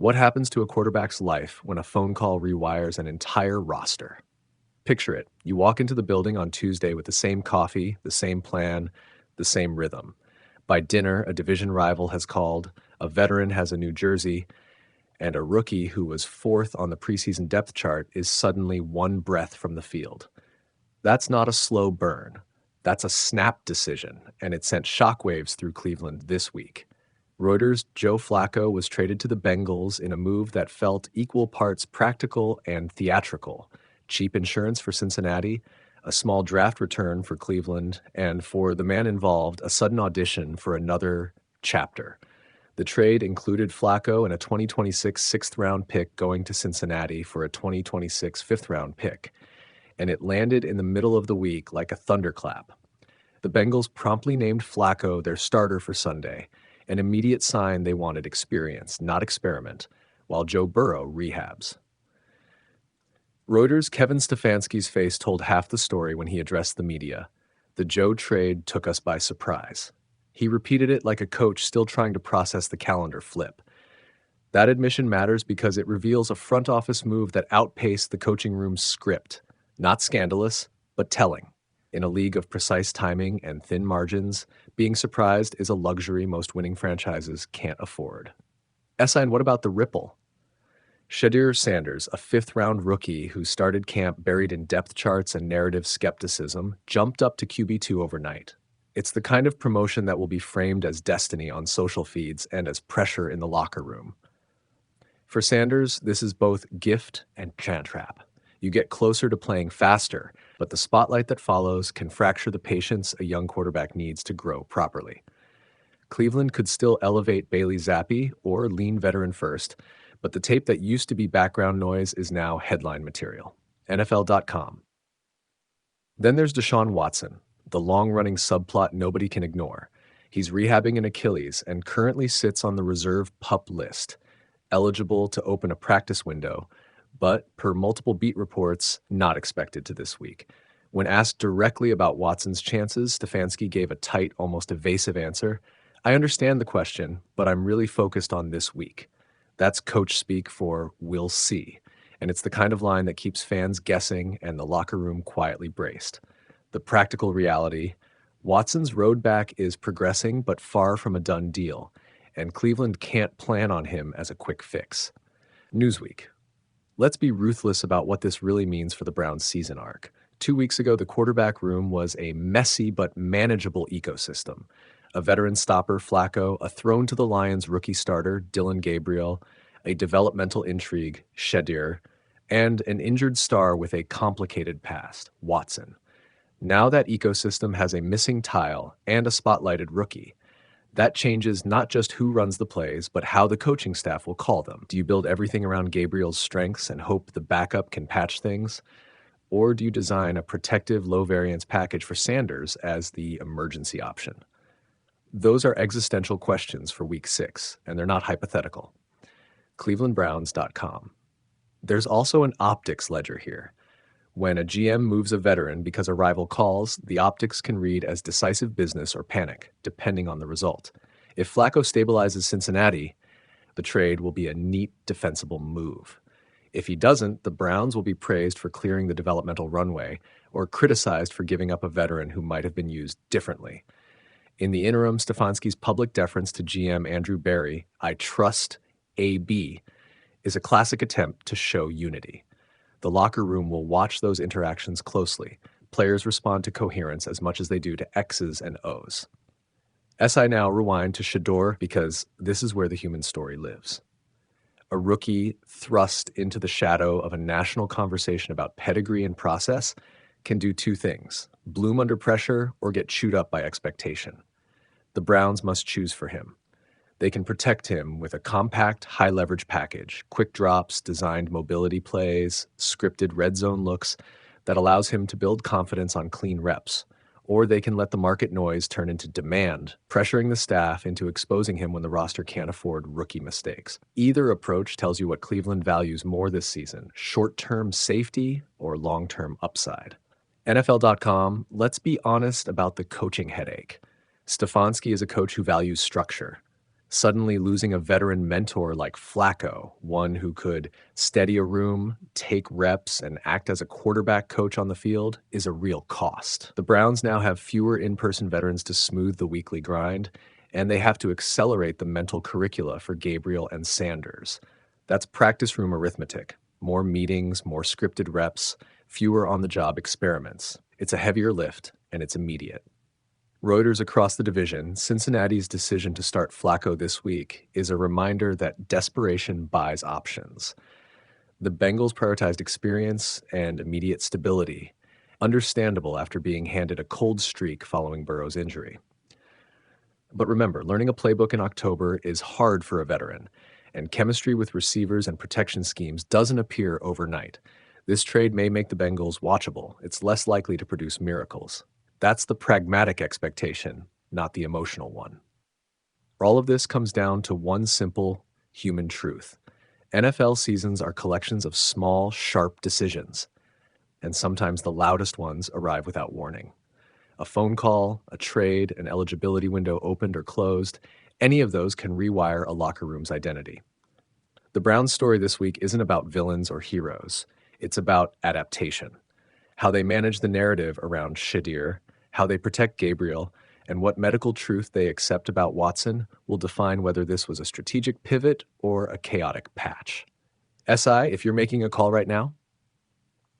What happens to a quarterback's life when a phone call rewires an entire roster? Picture it. You walk into the building on Tuesday with the same coffee, the same plan, the same rhythm. By dinner, a division rival has called, a veteran has a new jersey, and a rookie who was fourth on the preseason depth chart is suddenly one breath from the field. That's not a slow burn. That's a snap decision, and it sent shockwaves through Cleveland this week. Reuters' Joe Flacco was traded to the Bengals in a move that felt equal parts practical and theatrical. Cheap insurance for Cincinnati, a small draft return for Cleveland, and for the man involved, a sudden audition for another chapter. The trade included Flacco and a 2026 sixth-round pick going to Cincinnati for a 2026 fifth-round pick, and it landed in the middle of the week like a thunderclap. The Bengals promptly named Flacco their starter for Sunday, an immediate sign they wanted experience, not experiment, while Joe Burrow rehabs. Reuters' Kevin Stefanski's face told half the story when he addressed the media. The Joe trade took us by surprise. He repeated it like a coach still trying to process the calendar flip. That admission matters because it reveals a front office move that outpaced the coaching room's script. Not scandalous, but telling. In a league of precise timing and thin margins, being surprised is a luxury most winning franchises can't afford. And what about the ripple? Shedeur Sanders, a fifth-round rookie who started camp buried in depth charts and narrative skepticism, jumped up to QB2 overnight. It's the kind of promotion that will be framed as destiny on social feeds and as pressure in the locker room. For Sanders, this is both gift and trap. You get closer to playing faster, but the spotlight that follows can fracture the patience a young quarterback needs to grow properly. Cleveland could still elevate Bailey Zappi or lean veteran first, but the tape that used to be background noise is now headline material. NFL.com. Then there's Deshaun Watson, the long-running subplot nobody can ignore. He's rehabbing an Achilles and currently sits on the reserve PUP list, eligible to open a practice window, but, per multiple beat reports, not expected to this week. When asked directly about Watson's chances, Stefanski gave a tight, almost evasive answer. I understand the question, but I'm really focused on this week. That's coach speak for we'll see, and it's the kind of line that keeps fans guessing and the locker room quietly braced. The practical reality, Watson's road back is progressing but far from a done deal, and Cleveland can't plan on him as a quick fix. Newsweek. Let's be ruthless about what this really means for the Browns' season arc. 2 weeks ago, the quarterback room was a messy but manageable ecosystem. A veteran stopper, Flacco, a thrown to the Lions rookie starter, Dillon Gabriel, a developmental intrigue, Shedeur, and an injured star with a complicated past, Watson. Now that ecosystem has a missing tile and a spotlighted rookie. That changes not just who runs the plays, but how the coaching staff will call them. Do you build everything around Gabriel's strengths and hope the backup can patch things? Or do you design a protective, low-variance package for Sanders as the emergency option? Those are existential questions for Week 6, and they're not hypothetical. ClevelandBrowns.com. There's also an optics ledger here. When a GM moves a veteran because a rival calls, the optics can read as decisive business or panic, depending on the result. If Flacco stabilizes Cincinnati, the trade will be a neat, defensible move. If he doesn't, the Browns will be praised for clearing the developmental runway or criticized for giving up a veteran who might have been used differently. In the interim, Stefanski's public deference to GM Andrew Berry, I trust AB, is a classic attempt to show unity. The locker room will watch those interactions closely. Players respond to coherence as much as they do to X's and O's. I now rewind to Shedeur because this is where the human story lives. A rookie thrust into the shadow of a national conversation about pedigree and process can do two things: bloom under pressure or get chewed up by expectation. The Browns must choose for him. They can protect him with a compact, high-leverage package, quick drops, designed mobility plays, scripted red zone looks that allows him to build confidence on clean reps. Or they can let the market noise turn into demand, pressuring the staff into exposing him when the roster can't afford rookie mistakes. Either approach tells you what Cleveland values more this season, short-term safety or long-term upside. NFL.com, let's be honest about the coaching headache. Stefanski is a coach who values structure. Suddenly losing a veteran mentor like Flacco, one who could steady a room, take reps, and act as a quarterback coach on the field, is a real cost. The Browns now have fewer in-person veterans to smooth the weekly grind, and they have to accelerate the mental curricula for Gabriel and Sanders. That's practice room arithmetic. More meetings, more scripted reps, fewer on-the-job experiments. It's a heavier lift, and it's immediate. Reuters across the division, Cincinnati's decision to start Flacco this week is a reminder that desperation buys options. The Bengals prioritized experience and immediate stability, understandable after being handed a cold streak following Burrow's injury. But remember, learning a playbook in October is hard for a veteran, and chemistry with receivers and protection schemes doesn't appear overnight. This trade may make the Bengals watchable. It's less likely to produce miracles. That's the pragmatic expectation, not the emotional one. All of this comes down to one simple human truth. NFL seasons are collections of small, sharp decisions, and sometimes the loudest ones arrive without warning. A phone call, a trade, an eligibility window opened or closed, any of those can rewire a locker room's identity. The Browns' story this week isn't about villains or heroes. It's about adaptation. How they manage the narrative around Shedeur, how they protect Gabriel, and what medical truth they accept about Watson will define whether this was a strategic pivot or a chaotic patch. SI, if you're making a call right now,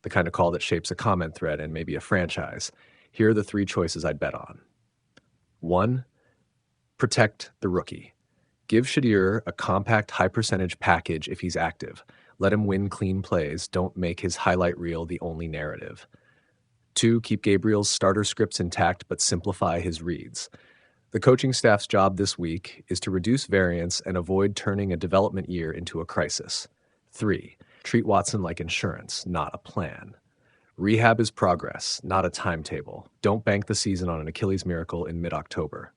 the kind of call that shapes a comment thread and maybe a franchise, here are the 3 choices I'd bet on. 1, protect the rookie. Give Shedeur a compact, high-percentage package if he's active. Let him win clean plays. Don't make his highlight reel the only narrative. 2, keep Gabriel's starter scripts intact but simplify his reads. The coaching staff's job this week is to reduce variance and avoid turning a development year into a crisis. 3, treat Watson like insurance, not a plan. Rehab is progress, not a timetable. Don't bank the season on an Achilles miracle in mid-October.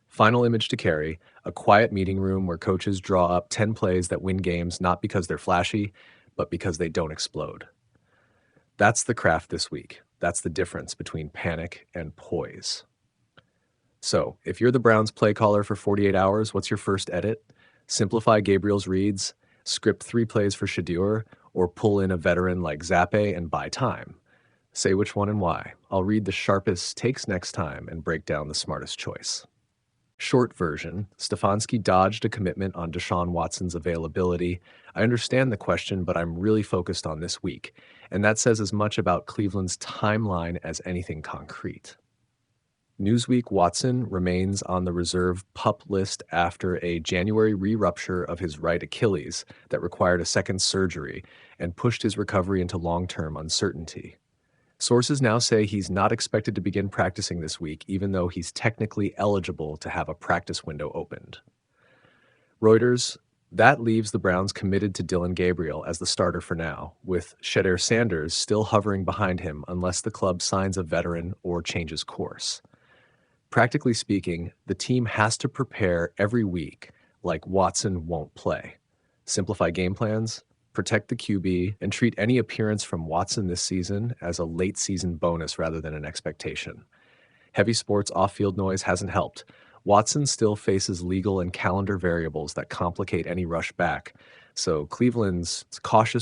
Final image to carry, a quiet meeting room where coaches draw up 10 plays that win games not because they're flashy, but because they don't explode. That's the craft this week. That's the difference between panic and poise. So, if you're the Browns play caller for 48 hours, what's your first edit? Simplify Gabriel's reads, script 3 plays for Shedeur, or pull in a veteran like Zappe and buy time. Say which one and why. I'll read the sharpest takes next time and break down the smartest choice. Short version, Stefanski dodged a commitment on Deshaun Watson's availability. I understand the question, but I'm really focused on this week, and that says as much about Cleveland's timeline as anything concrete. Newsweek: Watson remains on the reserve PUP list after a January re-rupture of his right Achilles that required a second surgery and pushed his recovery into long-term uncertainty. Sources now say he's not expected to begin practicing this week, even though he's technically eligible to have a practice window opened. Reuters: that leaves the Browns committed to Dillon Gabriel as the starter for now, with Shedeur Sanders still hovering behind him unless the club signs a veteran or changes course. Practically speaking, the team has to prepare every week like Watson won't play. Simplify game plans, protect the QB, and treat any appearance from Watson this season as a late-season bonus rather than an expectation. Heavy sports off-field noise hasn't helped. Watson still faces legal and calendar variables that complicate any rush back, so Cleveland's cautious